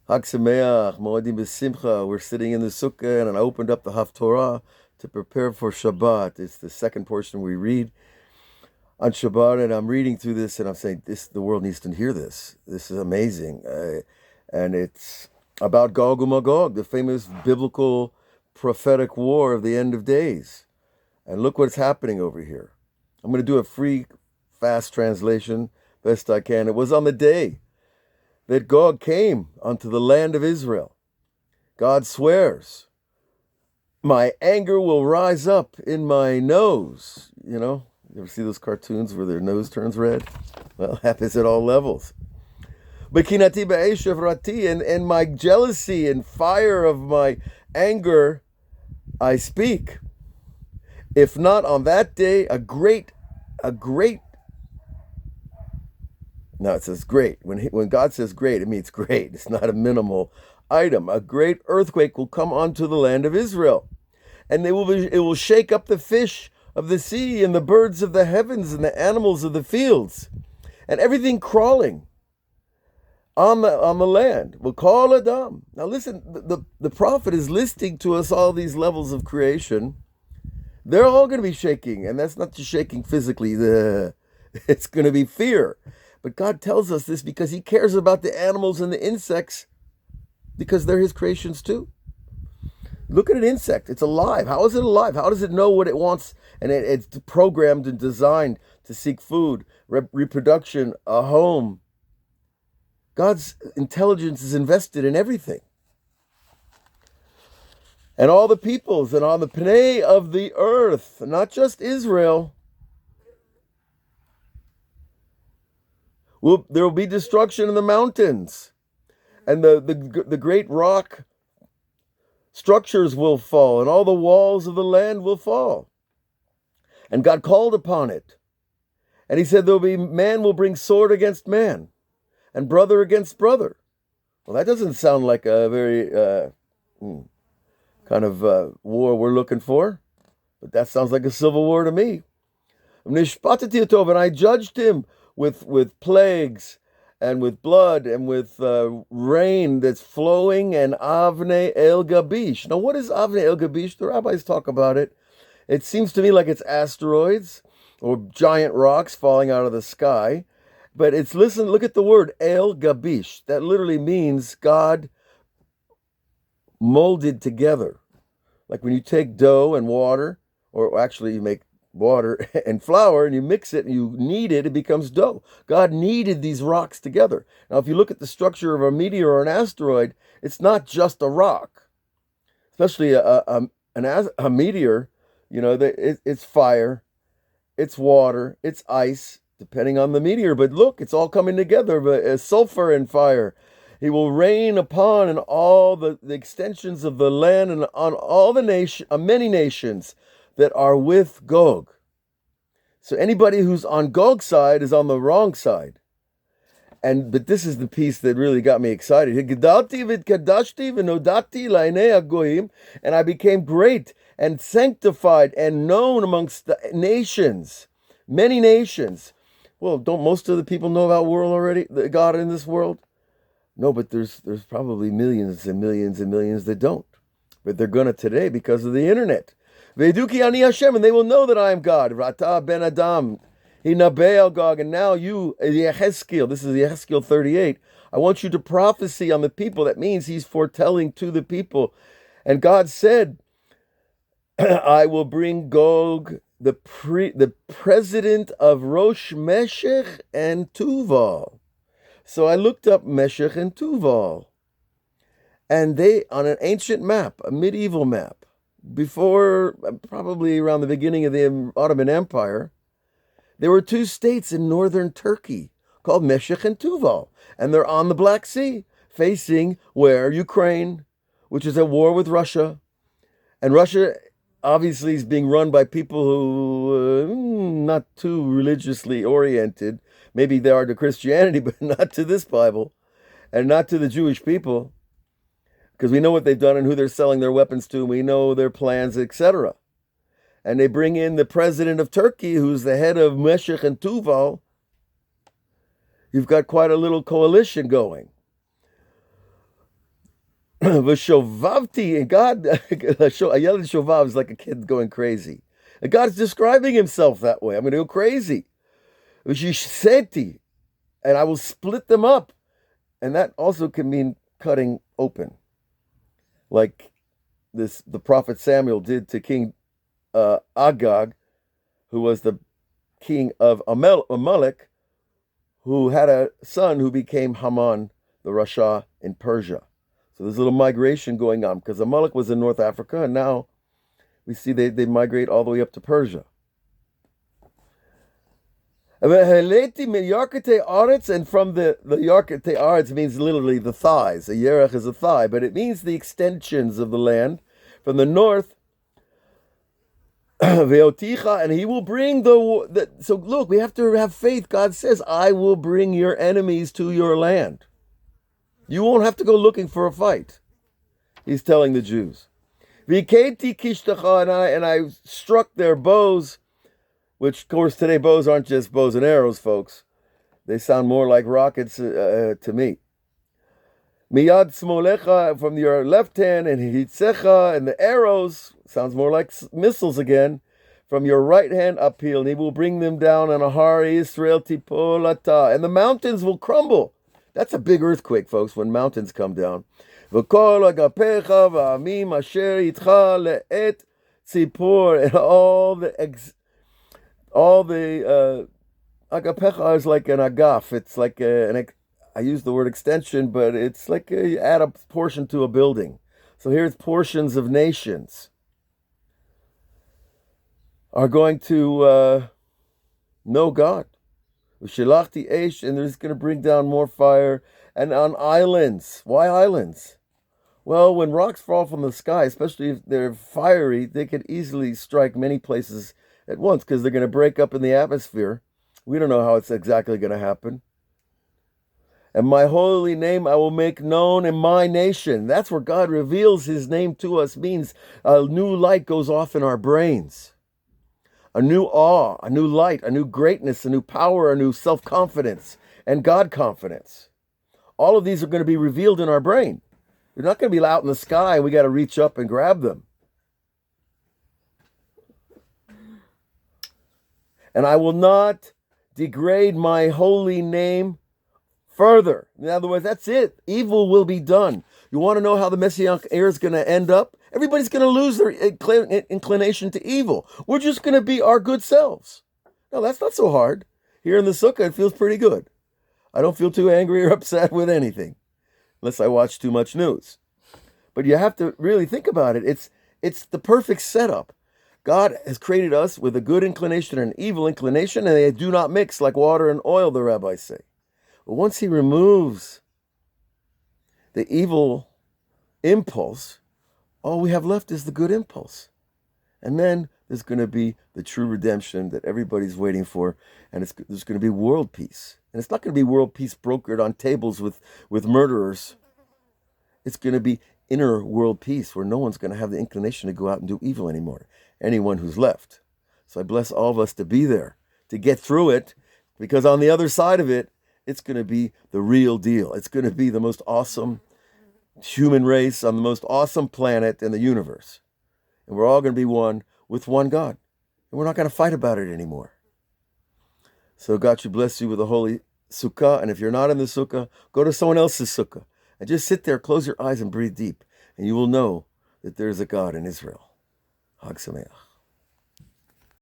Hag Sameach, Moedim B'Simcha. We're sitting in the Sukkah, and I opened up the Haftorah to prepare for Shabbat. It's the second portion we read on Shabbat, and I'm reading through this, and I'm saying, the world needs to hear this. This is amazing. And it's about Gog and Magog, the famous biblical prophetic war of the end of days. And look what's happening over here. I'm going to do a free, fast translation, best I can. It was on the day that Gog came unto the land of Israel. God swears, my anger will rise up in my nose. You ever see those cartoons where their nose turns red? Well, it happens at all levels. Bekinati ba'eshev rati, and my jealousy and fire of my anger I speak. If not on that day, a great, no, it says great. When God says great, it means great. It's not a minimal item. A great earthquake will come onto the land of Israel, and it will shake up the fish of the sea and the birds of the heavens and the animals of the fields, and everything crawling on the land. We'll call Adam. Now listen, the prophet is listing to us all these levels of creation. They're all going to be shaking, and that's not just shaking physically. It's going to be fear. But God tells us this because he cares about the animals and the insects, because they're his creations too. Look at an insect. It's alive. How is it alive? How does it know what it wants? And it's programmed and designed to seek food, reproduction, a home. God's intelligence is invested in everything. And all the peoples and all the Pnei of the earth, not just Israel, there will be destruction in the mountains, and the great rock structures will fall, and all the walls of the land will fall. And God called upon it, and he said man will bring sword against man, and brother against brother. Well, that doesn't sound like a very kind of war we're looking for, but that sounds like a civil war to me. And I judged him with plagues and with blood and with rain that's flowing, and Avnei El Gabish. Now, what is Avnei El Gabish? The rabbis talk about it. It seems to me like it's asteroids or giant rocks falling out of the sky. But look at the word El Gabish. That literally means God molded together. Like when you take dough and water, or actually you make water and flour and you mix it and you knead it, it becomes dough. God kneaded these rocks together. Now, if you look at the structure of a meteor or an asteroid, it's not just a rock. Especially a meteor, it's fire, it's water, it's ice, depending on the meteor. But look, it's all coming together, but sulfur and fire. He will rain upon and all the extensions of the land and on all the many nations that are with Gog. So anybody who's on Gog's side is on the wrong side. But this is the piece that really got me excited. And I became great and sanctified and known amongst the nations, many nations. Well, don't most of the people know about world already, the God in this world? No, but there's probably millions and millions and millions that don't. But they're gonna today because of the internet. Ve'eduki ani Hashem, and they will know that I am God. Rata ben Adam, Hinabe Gog, and now you, Yehezkiel, this is Yehezkiel 38, I want you to prophesy on the people. That means he's foretelling to the people. And God said, I will bring Gog, the president of Rosh Meshech and Tuval. So I looked up Meshech and Tuval, and they, on an ancient map, a medieval map, before, probably around the beginning of the Ottoman Empire, there were two states in northern Turkey called Meshech and Tuval, and they're on the Black Sea, facing where? Ukraine, which is at war with Russia, and Russia obviously is being run by people who not too religiously oriented. Maybe they are to Christianity, but not to this Bible, and not to the Jewish people, because we know what they've done and who they're selling their weapons to, and we know their plans, etc. And they bring in the president of Turkey, who's the head of Meshech and Tuval. You've got quite a little coalition going. V'shovavti, and God, a yell at shovav is like a kid going crazy. And God's describing himself that way. I'm going to go crazy. V'shiseti, and I will split them up. And that also can mean cutting open. Like the prophet Samuel did to King Agag, who was the king of Amalek, who had a son who became Haman, the Rasha in Persia. So there's a little migration going on because Amalek was in North Africa, and now we see they migrate all the way up to Persia. And from the Yarkete Aretz means literally the thighs. A yerech is a thigh, but it means the extensions of the land from the north. And he will bring the. So look, we have to have faith. God says, I will bring your enemies to your land. You won't have to go looking for a fight. He's telling the Jews. And I struck their bows, which, of course, today bows aren't just bows and arrows, folks. They sound more like rockets to me. Miyad smolecha, from your left hand, and hitzecha, and the arrows, sounds more like missiles again, from your right hand uphill, and he will bring them down on a Hari Israel tipolata, and the mountains will crumble. That's a big earthquake, folks, when mountains come down. V'kol agapecha v'amim asher itcha le'et tzipor, and all the agapecha is like an agaf. It's like I use the word extension, but it's like you add a portion to a building. So here's portions of nations are going to know God. Shilachti Eish, and there's going to bring down more fire. And on islands. Why islands? Well, when rocks fall from the sky, especially if they're fiery, they could easily strike many places at once because they're going to break up in the atmosphere. We don't know how it's exactly going to happen. And my holy name I will make known in my nation. That's where God reveals his name to us, means a new light goes off in our brains. A new awe, a new light, a new greatness, a new power, a new self-confidence, and God confidence. All of these are going to be revealed in our brain. They're not going to be out in the sky and we got to reach up and grab them. And I will not degrade my holy name further. In other words, that's it. Evil will be done. You want to know how the Messianic era is going to end up? Everybody's going to lose their inclination to evil. We're just going to be our good selves. No, that's not so hard. Here in the sukkah, it feels pretty good. I don't feel too angry or upset with anything, unless I watch too much news. But you have to really think about it. It's the perfect setup. God has created us with a good inclination and an evil inclination, and they do not mix like water and oil, the rabbis say. But once he removes the evil impulse, all we have left is the good impulse. And then there's going to be the true redemption that everybody's waiting for, and there's going to be world peace. And it's not going to be world peace brokered on tables with murderers. It's going to be inner world peace where no one's going to have the inclination to go out and do evil anymore. Anyone who's left. So I bless all of us to be there, to get through it, because on the other side of it, it's going to be the real deal. It's going to be the most awesome human race on the most awesome planet in the universe. And we're all going to be one with one God. And we're not going to fight about it anymore. So God should bless you with a holy sukkah. And if you're not in the sukkah, go to someone else's sukkah. And just sit there, close your eyes and breathe deep. And you will know that there's a God in Israel. Hag Sameach.